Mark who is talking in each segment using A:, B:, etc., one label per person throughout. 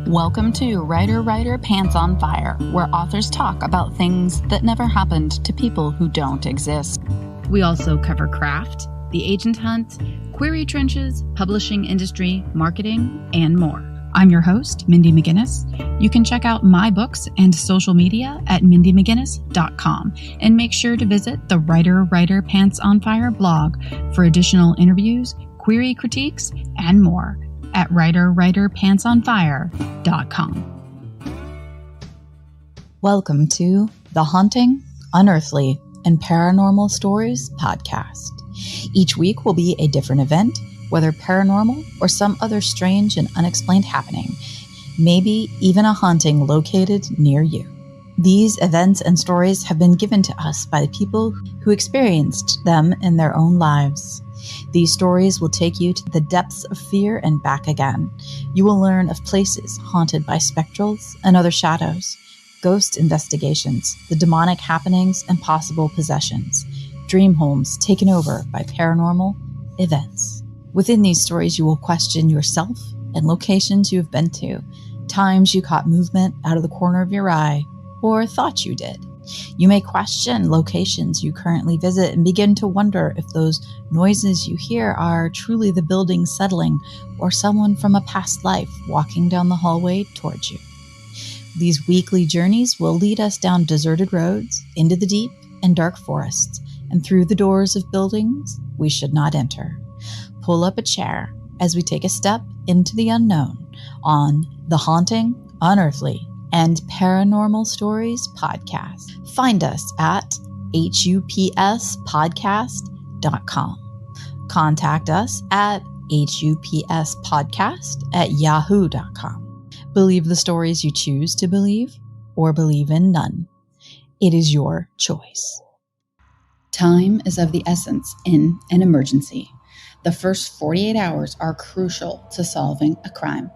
A: Welcome to Writer Pants on Fire, where authors talk about things that never happened to people who don't exist. We also cover craft, the agent hunt, query trenches, publishing industry, marketing, and more. I'm your host, Mindy McGinnis. You can check out my books and social media at mindymcginnis.com, and make sure to visit the Writer Pants on Fire blog for additional interviews, query critiques, and more at writerpantsonfire.com. Welcome to the Haunting, Unearthly, and Paranormal Stories podcast. Each week will be a different event, whether paranormal or some other strange and unexplained happening, maybe even a haunting located near you. These events and stories have been given to us by the people who experienced them in their own lives. These stories will take you to the depths of fear and back again. You will learn of places haunted by spectrals and other shadows, ghost investigations, the demonic happenings and possible possessions, dream homes taken over by paranormal events. Within these stories, you will question yourself and locations you have been to, times you caught movement out of the corner of your eye, or thought you did. You may question locations you currently visit and begin to wonder if those noises you hear are truly the building settling or someone from a past life walking down the hallway towards you. These weekly journeys will lead us down deserted roads, into the deep and dark forests, and through the doors of buildings we should not enter. Pull up a chair as we take a step into the unknown on the Haunting, Unearthly, and Paranormal Stories podcast. Find us at hupspodcast.com. Contact us at hupspodcast@yahoo.com. Believe the stories you choose to believe, or believe in none. It is your choice. Time is of the essence in an emergency. The first 48 hours are crucial to solving a crime.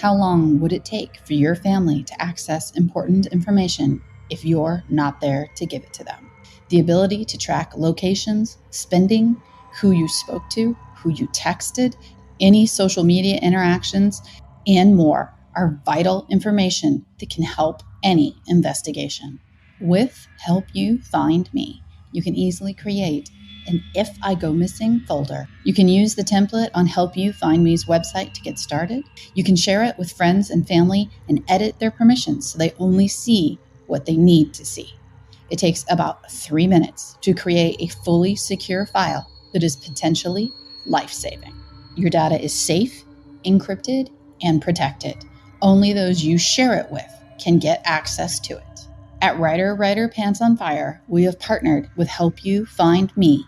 A: How long would it take for your family to access important information if you're not there to give it to them? The ability to track locations, spending, who you spoke to, who you texted, any social media interactions, and more are vital information that can help any investigation. With Help You Find Me, you can easily create an If I Go Missing folder. You can use the template on Help You Find Me's website to get started. You can share it with friends and family and edit their permissions so they only see what they need to see. It takes about 3 minutes to create a fully secure file that is potentially life-saving. Your data is safe, encrypted, and protected. Only those you share it with can get access to it. At Writer Pants on Fire, we have partnered with Help You Find Me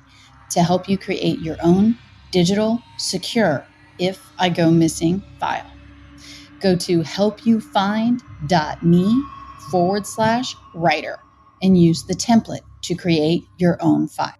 A: to help you create your own digital, secure If I Go Missing file. Go to helpyoufindme.me/writer and use the template to create your own file.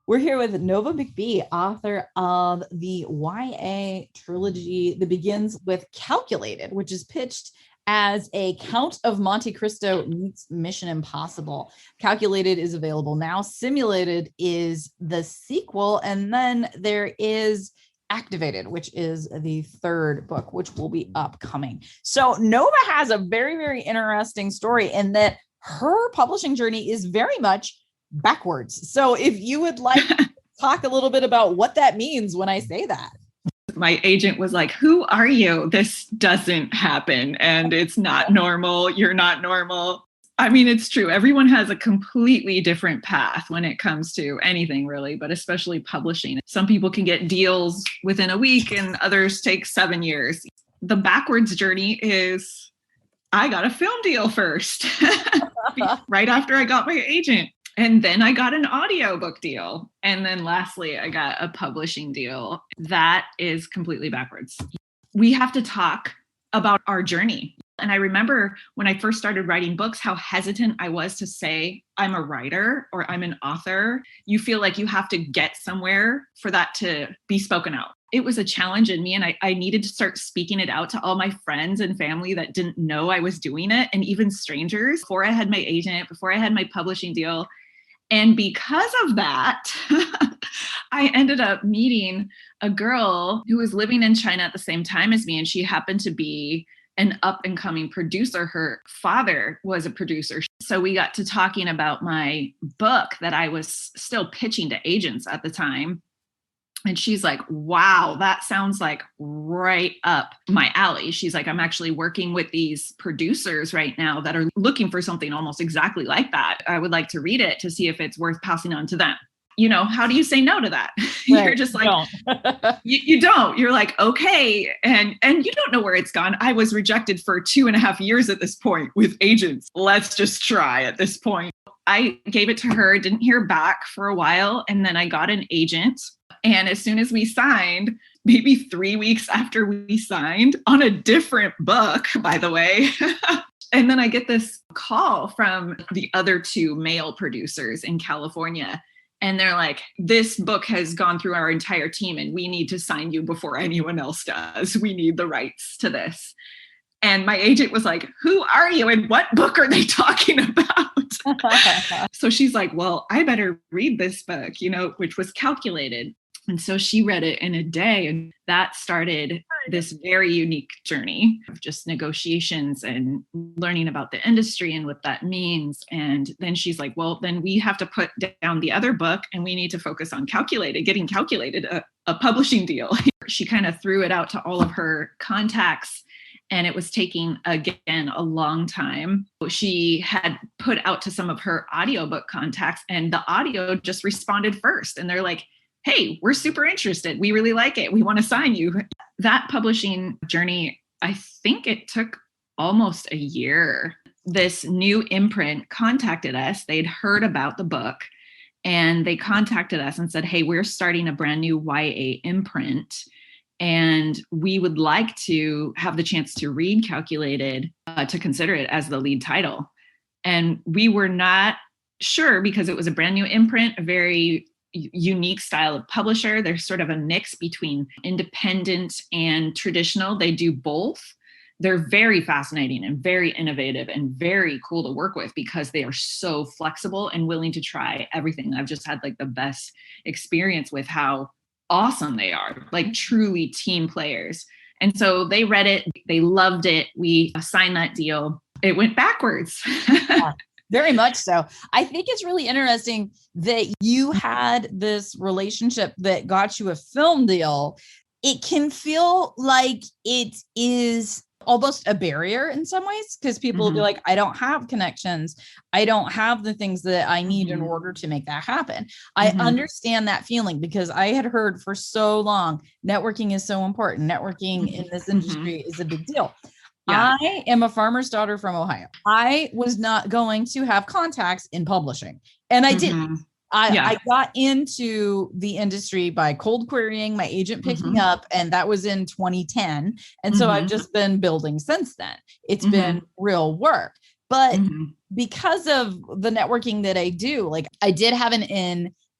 B: We're here with Nova McBee, author of the YA trilogy that begins with Calculated, which is pitched as a Count of Monte Cristo meets Mission Impossible. Calculated is available now. Simulated is the sequel. And then there is Activated, which is the third book, which will be upcoming. So Nova has a very, very interesting story in that her publishing journey is very much backwards. So if you would like to talk a little bit about what that means when I say that.
C: My agent was like, who are you? This doesn't happen. And it's not normal. You're not normal. I mean, it's true. Everyone has a completely different path when it comes to anything really, but especially publishing. Some people can get deals within a week and others take 7 years. The backwards journey is I got a film deal first, right after I got my agent. And then I got an audiobook deal. And then lastly, I got a publishing deal. That is completely backwards. We have to talk about our journey. And I remember when I first started writing books, how hesitant I was to say I'm a writer or I'm an author. You feel like you have to get somewhere for that to be spoken out. It was a challenge in me, and I needed to start speaking it out to all my friends and family that didn't know I was doing it, and even strangers. Before I had my agent, before I had my publishing deal, And because of that, I ended up meeting a girl who was living in China at the same time as me. And she happened to be an up and coming producer. Her father was a producer. So we got to talking about my book that I was still pitching to agents at the time. And she's like, wow, that sounds like right up my alley. She's like, I'm actually working with these producers right now that are looking for something almost exactly like that. I would like to read it to see if it's worth passing on to them. You know, how do you say no to that?
B: Right.
C: You're just like, you don't. You're like, okay. And you don't know where it's gone. I was rejected for 2.5 years at this point with agents. Let's just try at this point. I gave it to her, didn't hear back for a while. And then I got an agent. And as soon as we signed, maybe 3 weeks after we signed on a different book, by the way, and then I get this call from the other 2 male producers in California. And they're like, this book has gone through our entire team and we need to sign you before anyone else does. We need the rights to this. And my agent was like, who are you and what book are they talking about? So she's like, well, I better read this book, you know, which was Calculated. And so she read it in a day, and that started this very unique journey of just negotiations and learning about the industry and what that means. And then she's like, well, then we have to put down the other book and we need to focus on getting Calculated a publishing deal. She kind of threw it out to all of her contacts. And it was taking, again, a long time. She had put out to some of her audiobook contacts, and the audio just responded first. And they're like, hey, we're super interested. We really like it. We want to sign you. That publishing journey, I think it took almost a year. This new imprint contacted us. They'd heard about the book, and they contacted us and said, hey, we're starting a brand new YA imprint, and we would like to have the chance to read Calculated, to consider it as the lead title. And we were not sure because it was a brand new imprint, a very unique style of publisher. There's sort of a mix between independent and traditional. They do both. They're very fascinating and very innovative and very cool to work with because they are so flexible and willing to try everything. I've just had like the best experience with how awesome they are, like truly team players. And so they read it, they loved it. We signed that deal. It went backwards.
B: Yeah, very much so. I think it's really interesting that you had this relationship that got you a film deal. It can feel like it is almost a barrier in some ways because people will be like, I don't have connections. I don't have the things that I need in order to make that happen. I understand that feeling because I had heard for so long, networking is so important. Networking in this industry is a big deal. Yeah. I am a farmer's daughter from Ohio. I was not going to have contacts in publishing, and I didn't. I got into the industry by cold querying, my agent picking up, and that was in 2010. And so I've just been building since then. It's been real work. But because of the networking that I do, like I did have an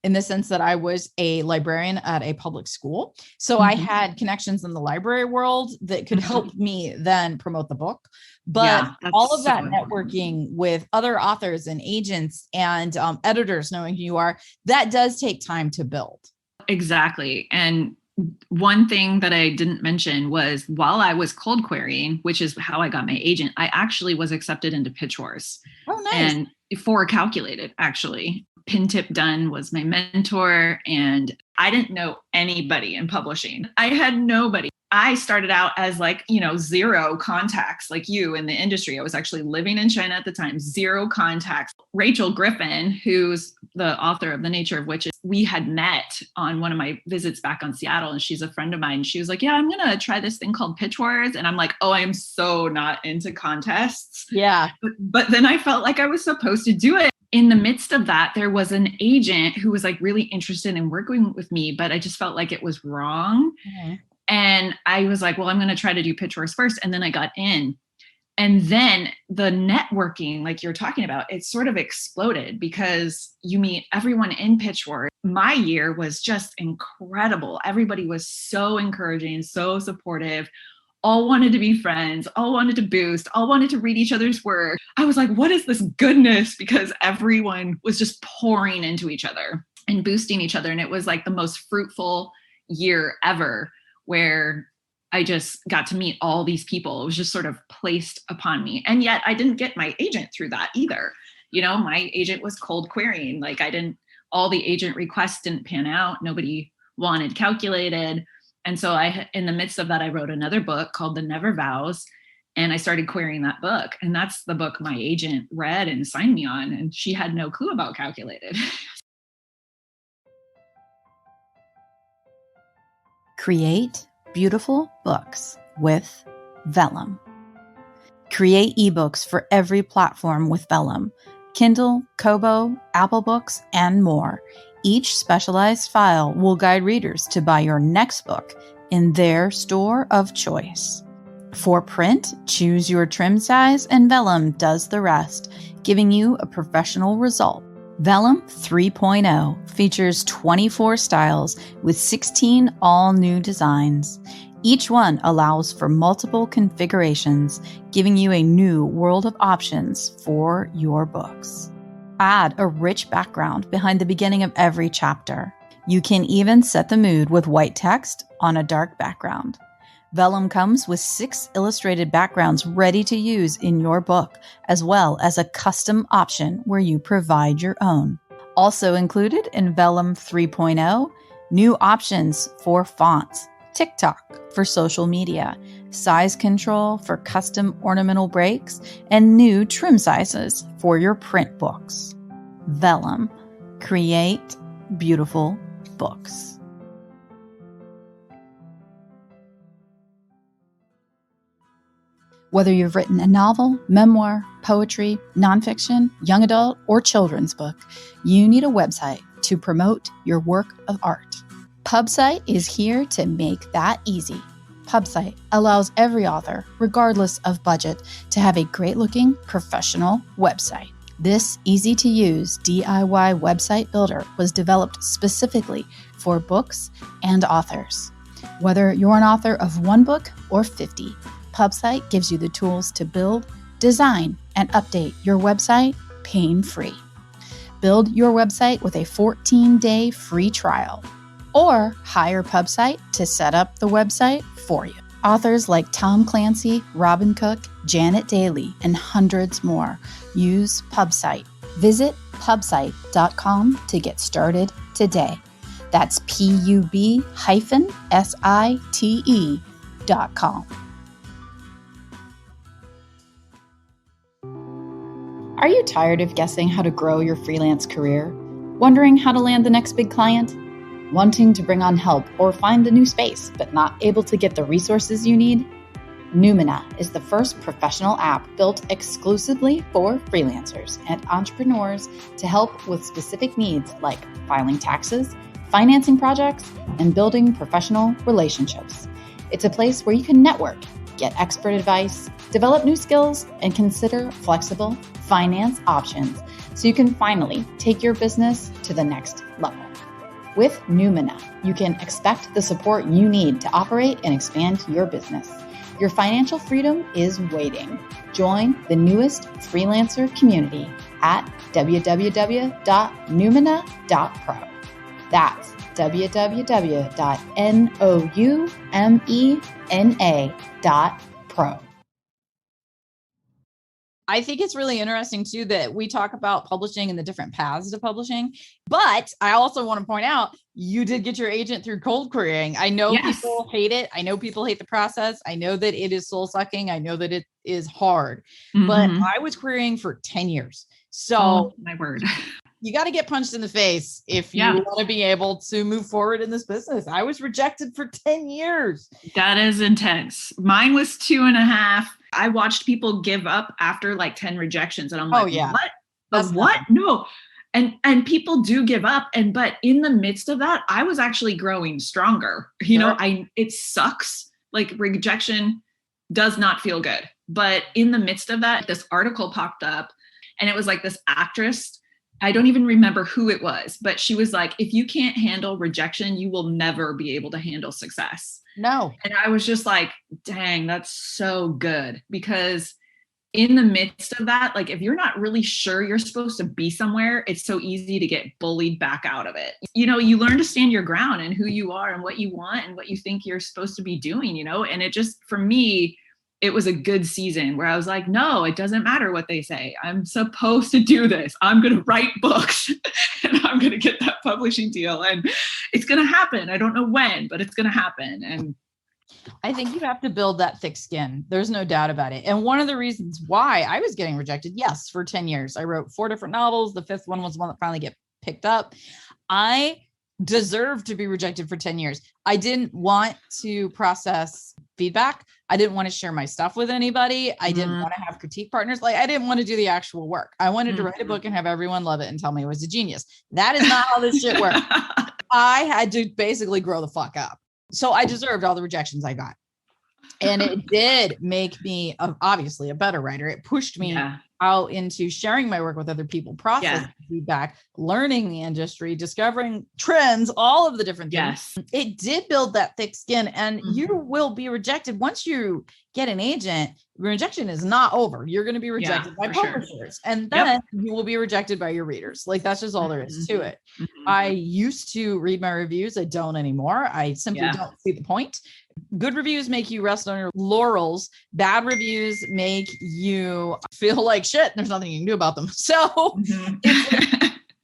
B: in the sense that I was a librarian at a public school. So I had connections in the library world that could help me then promote the book. But all of that networking with other authors and agents and editors, knowing who you are, that does take time to build.
C: Exactly. And one thing that I didn't mention was while I was cold querying, which is how I got my agent, I actually was accepted into Pitch Wars.
B: Oh, nice.
C: And for Calculated, actually. Pintip Dunn was my mentor, and I didn't know anybody in publishing. I had nobody. I started out as like, zero contacts like you in the industry. I was actually living in China at the time, zero contacts. Rachel Griffin, who's the author of The Nature of Witches, we had met on one of my visits back on Seattle, and she's a friend of mine. She was like, yeah, I'm going to try this thing called Pitch Wars. And I'm like, oh, I am so not into contests.
B: Yeah.
C: But then I felt like I was supposed to do it. In the midst of that, there was an agent who was like really interested in working with me, but I just felt like it was wrong. And I was like, well, I'm going to try to do Pitch Wars first. And then I got in. And then the networking, like you're talking about, it sort of exploded because you meet everyone in Pitch Wars. My year was just incredible. Everybody was so encouraging, so supportive. all wanted to be friends, all wanted to boost, all wanted to read each other's work. I was like, what is this goodness? Because everyone was just pouring into each other and boosting each other. And it was like the most fruitful year ever, where I just got to meet all these people. It was just sort of placed upon me. And yet I didn't get my agent through that either. You know, my agent was cold querying. Like all the agent requests didn't pan out. Nobody wanted calculated. And so in the midst of that, I wrote another book called The Never Vows. And I started querying that book. And that's the book my agent read and signed me on. And she had no clue about calculated.
A: Create beautiful books with Vellum. Create ebooks for every platform with Vellum: Kindle, Kobo, Apple Books, and more. Each specialized file will guide readers to buy your next book in their store of choice. For print, choose your trim size and Vellum does the rest, giving you a professional result. Vellum 3.0 features 24 styles with 16 all-new designs. Each one allows for multiple configurations, giving you a new world of options for your books. Add a rich background behind the beginning of every chapter. You can even set the mood with white text on a dark background. Vellum comes with 6 illustrated backgrounds ready to use in your book, as well as a custom option where you provide your own. Also included in Vellum 3.0, new options for fonts, TikTok for social media, size control for custom ornamental breaks, and new trim sizes for your print books. Vellum. Create beautiful books. Whether you've written a novel, memoir, poetry, nonfiction, young adult, or children's book, you need a website to promote your work of art. PubSite is here to make that easy. PubSite allows every author, regardless of budget, to have a great-looking, professional website. This easy-to-use DIY website builder was developed specifically for books and authors. Whether you're an author of one book or 50, PubSite gives you the tools to build, design, and update your website pain-free. Build your website with a 14-day free trial, or hire PubSite to set up the website for you. Authors like Tom Clancy, Robin Cook, Janet Daly, and hundreds more use PubSite. Visit pubsite.com to get started today. That's pub-site.com. Are you tired of guessing how to grow your freelance career? Wondering how to land the next big client? Wanting to bring on help or find a new space, but not able to get the resources you need? Noumena is the first professional app built exclusively for freelancers and entrepreneurs to help with specific needs like filing taxes, financing projects, and building professional relationships. It's a place where you can network, get expert advice, develop new skills, and consider flexible finance options so you can finally take your business to the next level. With Noumena, you can expect the support you need to operate and expand your business. Your financial freedom is waiting. Join the newest freelancer community at www.noumena.pro. That's www.noumena.pro.
B: I think it's really interesting too that we talk about publishing and the different paths to publishing, but I also want to point out you did get your agent through cold querying. I know people hate it. I know people hate the process. I know that it is soul sucking. I know that it is hard, but I was querying for 10 years. So
C: my word,
B: you got to get punched in the face if you want to be able to move forward in this business. I was rejected for 10 years.
C: That is intense. Mine was 2.5. I watched people give up after like 10 rejections. And I'm like, what? But what? No. And people do give up. But in the midst of that, I was actually growing stronger. You know, it sucks. Like rejection does not feel good. But in the midst of that, this article popped up and it was like this actress I don't even remember who it was, but she was like, if you can't handle rejection, you will never be able to handle success.
B: No.
C: And I was just like, dang, that's so good. Because in the midst of that, like if you're not really sure you're supposed to be somewhere, it's so easy to get bullied back out of it. You know, you learn to stand your ground and who you are and what you want and what you think you're supposed to be doing, you know? And it just, for me, it was a good season where I was like, no, it doesn't matter what they say. I'm supposed to do this. I'm going to write books and I'm going to get that publishing deal and it's going to happen. I don't know when, but it's going to happen. And
B: I think you have to build that thick skin. There's no doubt about it. And one of the reasons why I was getting rejected, yes, for 10 years, I wrote 4 different novels. The 5th one was the one that finally get picked up. I deserved to be rejected for 10 years. I didn't want to process feedback. I didn't want to share my stuff with anybody. I didn't want to have critique partners. Like I didn't want to do the actual work. I wanted to write a book and have everyone love it and tell me I was a genius. That is not how this shit works. I had to basically grow the fuck up. So I deserved all the rejections I got. And it did make me obviously a better writer. It pushed me out into sharing my work with other people, processing feedback, learning the industry, discovering trends, all of the different things. Yes. It did build that thick skin, and you will be rejected. Once you get an agent, rejection is not over. You're going to be rejected by publishers, and then you will be rejected by your readers. Like that's just all there is to it. I used to read my reviews. I don't anymore. I simply don't see the point. Good reviews make you rest on your laurels. Bad reviews make you feel like shit. There's nothing you can do about them. So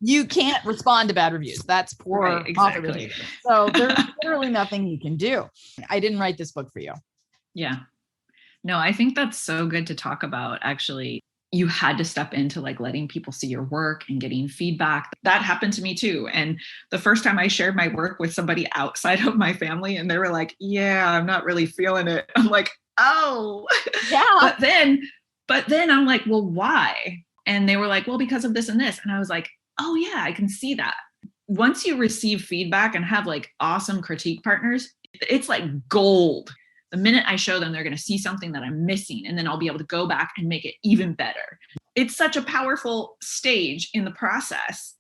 B: you can't respond to bad reviews. That's poor author. So there's literally nothing you can do. I didn't write this book for you.
C: Yeah. No, I think that's so good to talk about. Actually, you had to step into like letting people see your work and getting feedback. That happened to me too. And the first time I shared my work with somebody outside of my family and they were like, yeah, I'm not really feeling it. I'm like, oh, yeah. But then I'm like, well, why? And they were like, well, because of this and this. And I was like, oh yeah, I can see that. Once you receive feedback and have like awesome critique partners, it's like gold. The minute I show them, they're going to see something that I'm missing, and then I'll be able to go back and make it even better. It's such a powerful stage in the process.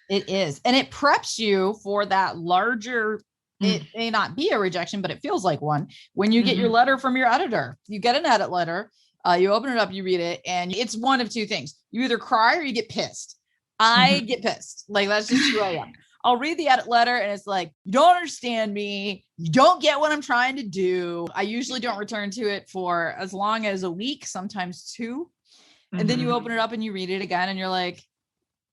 B: It is. And it preps you for that larger, it may not be a rejection, but it feels like one. When you get your letter from your editor, you get an edit letter, you open it up, you read it, and it's one of two things. You either cry or you get pissed. I get pissed. Like, that's just who I am. I'll read the edit letter and it's like, you don't understand me. You don't get what I'm trying to do. I usually don't return to it for as long as a week, sometimes 2. And then you open it up and you read it again and you're like,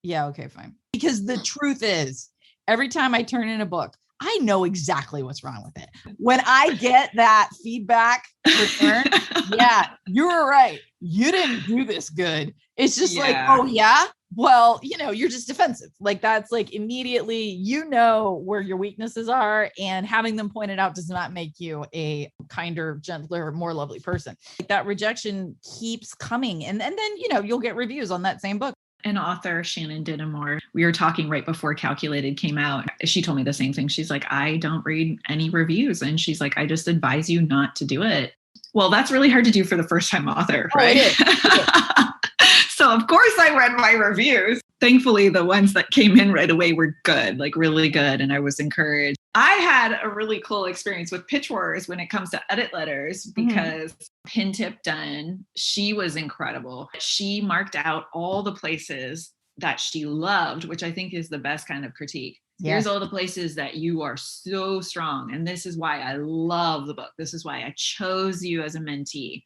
B: yeah, okay, fine. Because the truth is, every time I turn in a book, I know exactly what's wrong with it. When I get that feedback return, yeah, you were right. You didn't do this good. It's just like, oh yeah. Well, you know, you're just defensive. Like that's like immediately, you know, where your weaknesses are, and having them pointed out does not make you a kinder, gentler, more lovely person. Like that rejection keeps coming. And then, you know, you'll get reviews on that same book.
C: An author, Shannon Dinamore, we were talking right before Calculated came out. She told me the same thing. She's like, I don't read any reviews. And she's like, I just advise you not to do it. Well, that's really hard to do for the first time author, right? It is. So of course I read my reviews. Thankfully, the ones that came in right away were good, like really good. And I was encouraged. I had a really cool experience with Pitch Wars when it comes to edit letters, because Pin Tip Dunn, she was incredible. She marked out all the places that she loved, which I think is the best kind of critique. Yes. Here's all the places that you are so strong. And this is why I love the book. This is why I chose you as a mentee.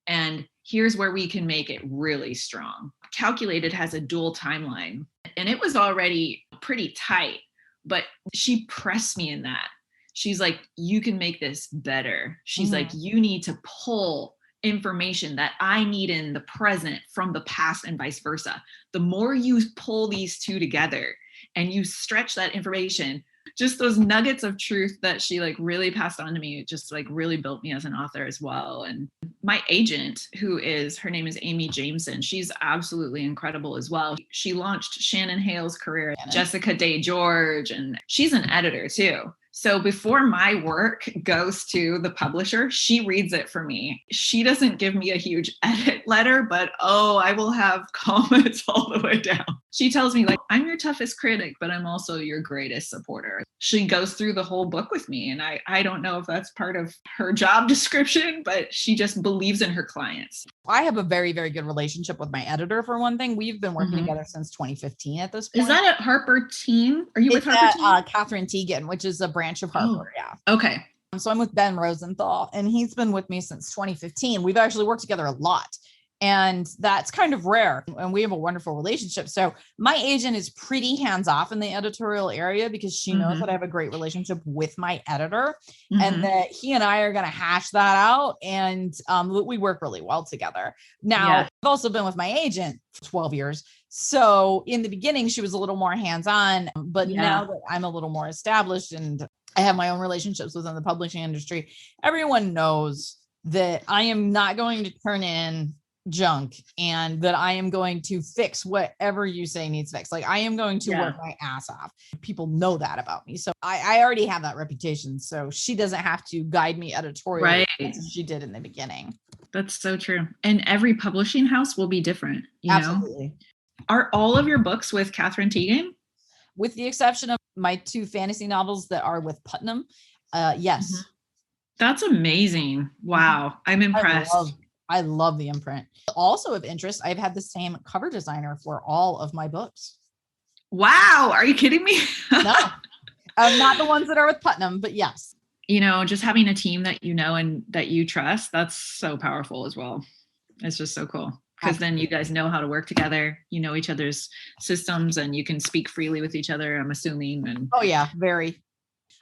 C: And here's where we can make it really strong. Calculated has a dual timeline, and it was already pretty tight, but she pressed me in that. She's like, you can make this better. She's like, you need to pull information that I need in the present from the past and vice versa. The more you pull these two together and you stretch that information, just those nuggets of truth that she like really passed on to me, it just like really built me as an author as well. And my agent, her name is Amy Jameson. She's absolutely incredible as well. She launched Shannon Hale's career, Jessica Day George, and she's an editor too. So before my work goes to the publisher, she reads it for me. She doesn't give me a huge edit letter, but I will have comments all the way down. She tells me like, I'm your toughest critic, but I'm also your greatest supporter. She goes through the whole book with me. And I don't know if that's part of her job description, but she just believes in her clients.
B: I have a very, very good relationship with my editor, for one thing. We've been working together since 2015 at this point.
C: Is that at Harper Teen? Are you with Harper Teen?
B: Catherine Teigen, which is a branch of Harper. Yeah.
C: Okay.
B: So I'm with Ben Rosenthal, and he's been with me since 2015. We've actually worked together a lot, and that's kind of rare. And we have a wonderful relationship. So my agent is pretty hands-off in the editorial area because she knows that I have a great relationship with my editor, and that he and I are going to hash that out. And we work really well together. Now, I've also been with my agent for 12 years. So in the beginning, she was a little more hands-on, but now that I'm a little more established and I have my own relationships within the publishing industry, everyone knows that I am not going to turn in junk and that I am going to fix whatever you say needs fixed. Like I am going to work my ass off. People know that about me. So I already have that reputation. So she doesn't have to guide me editorially as she did in the beginning.
C: That's so true. And every publishing house will be different. You
B: Absolutely.
C: know? Are all of your books with Catherine Teigen?
B: With the exception of my 2 fantasy novels that are with Putnam. Yes.
C: That's amazing. Wow. I'm impressed.
B: I love the imprint. Also of interest, I've had the same cover designer for all of my books.
C: Wow. Are you kidding me?
B: No, not the ones that are with Putnam, but yes.
C: You know, just having a team that you know and that you trust, that's so powerful as well. It's just so cool. Because then you guys know how to work together, you know each other's systems, and you can speak freely with each other, I'm assuming. And
B: oh yeah, very.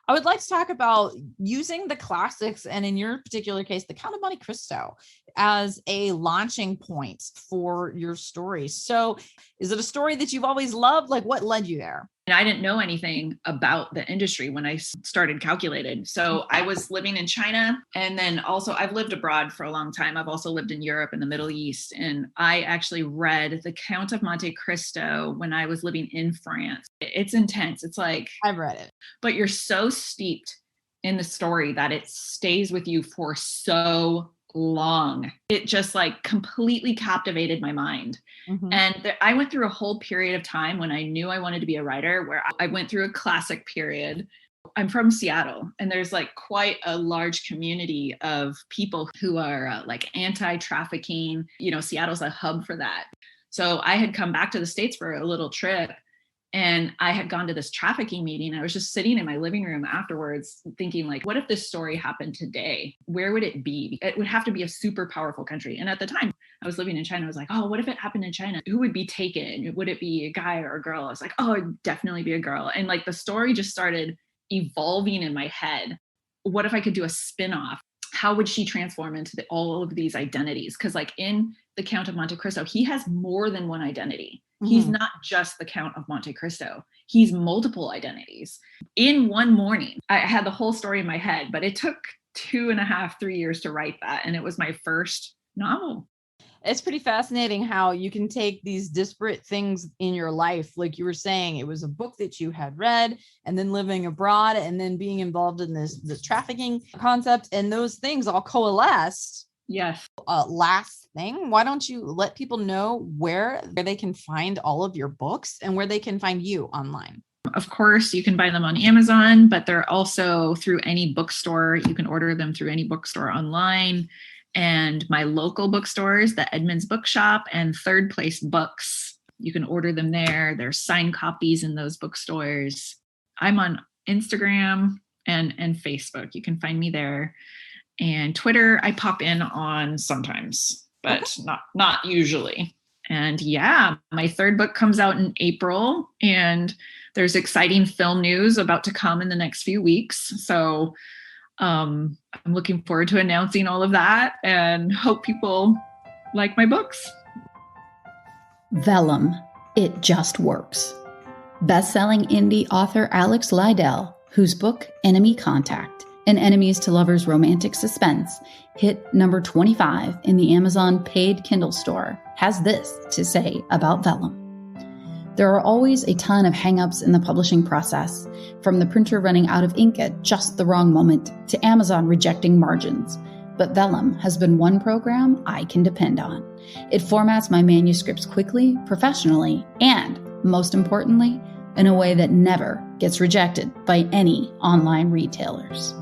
B: I would like to talk about using the classics, and in your particular case, the Count of Monte Cristo, as a launching point for your story. So is it a story that you've always loved? Like what led you there?
C: And I didn't know anything about the industry when I started Calculated. So I was living in China, and then also I've lived abroad for a long time. I've also lived in Europe and the Middle East. And I actually read The Count of Monte Cristo when I was living in France. It's intense. It's like,
B: I've read it, but
C: you're so steeped in the story that it stays with you for so long. It just like completely captivated my mind. And I went through a whole period of time when I knew I wanted to be a writer, where I went through a classic period. I'm from Seattle, and there's like quite a large community of people who are like anti-trafficking. You know, Seattle's a hub for that. So I had come back to the States for a little trip, and I had gone to this trafficking meeting. I was just sitting in my living room afterwards thinking like, what if this story happened today? Where would it be? It would have to be a super powerful country. And at the time I was living in China, I was like, oh, what if it happened in China? Who would be taken? Would it be a guy or a girl? I was like, oh, it'd definitely be a girl. And like the story just started evolving in my head. What if I could do a spin-off? How would she transform into all of these identities? Because like in The Count of Monte Cristo, he has more than one identity. He's not just the Count of Monte Cristo. He's multiple identities. In one morning, I had the whole story in my head, but it took 2.5, 3 years to write that. And it was my first novel.
B: It's pretty fascinating how you can take these disparate things in your life. Like you were saying, it was a book that you had read, and then living abroad, and then being involved in this trafficking concept, and those things all coalesced.
C: Yes.
B: Last thing, why don't you let people know where they can find all of your books and where they can find you online?
C: Of course, you can buy them on Amazon, but they're also through any bookstore. You can order them through any bookstore online. And my local bookstores, the Edmonds Bookshop and Third Place Books, you can order them there. There's signed copies in those bookstores. I'm on Instagram and Facebook. You can find me there. And Twitter, I pop in on sometimes, but not usually. And yeah, my 3rd book comes out in April, and there's exciting film news about to come in the next few weeks. So I'm looking forward to announcing all of that, and hope people like my books.
A: Vellum, It Just Works. Best-selling indie author Alex Lydell, whose book Enemy Contact, an enemies to lovers romantic suspense, hit number 25 in the Amazon paid Kindle store, has this to say about Vellum.
D: There are always a ton of hangups in the publishing process, from the printer running out of ink at just the wrong moment to Amazon rejecting margins. But Vellum has been one program I can depend on. It formats my manuscripts quickly, professionally, and, most importantly, in a way that never gets rejected by any online retailers.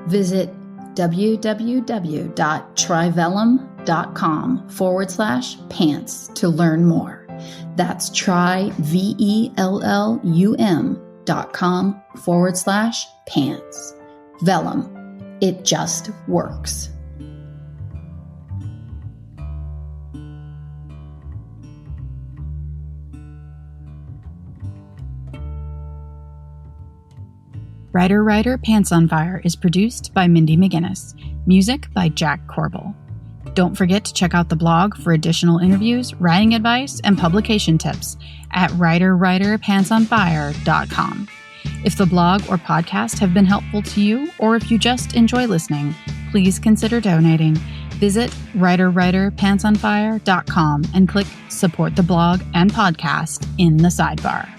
D: Visit www.tryvellum.com/pants to learn more. That's tryvellum.com/pants. Vellum. It just works.
A: Writer, Pants on Fire is produced by Mindy McGinnis. Music by Jack Corbel. Don't forget to check out the blog for additional interviews, writing advice, and publication tips at writerpantsonfire.com. If the blog or podcast have been helpful to you, or if you just enjoy listening, please consider donating. Visit writerpantsonfire.com and click Support the Blog and Podcast in the sidebar.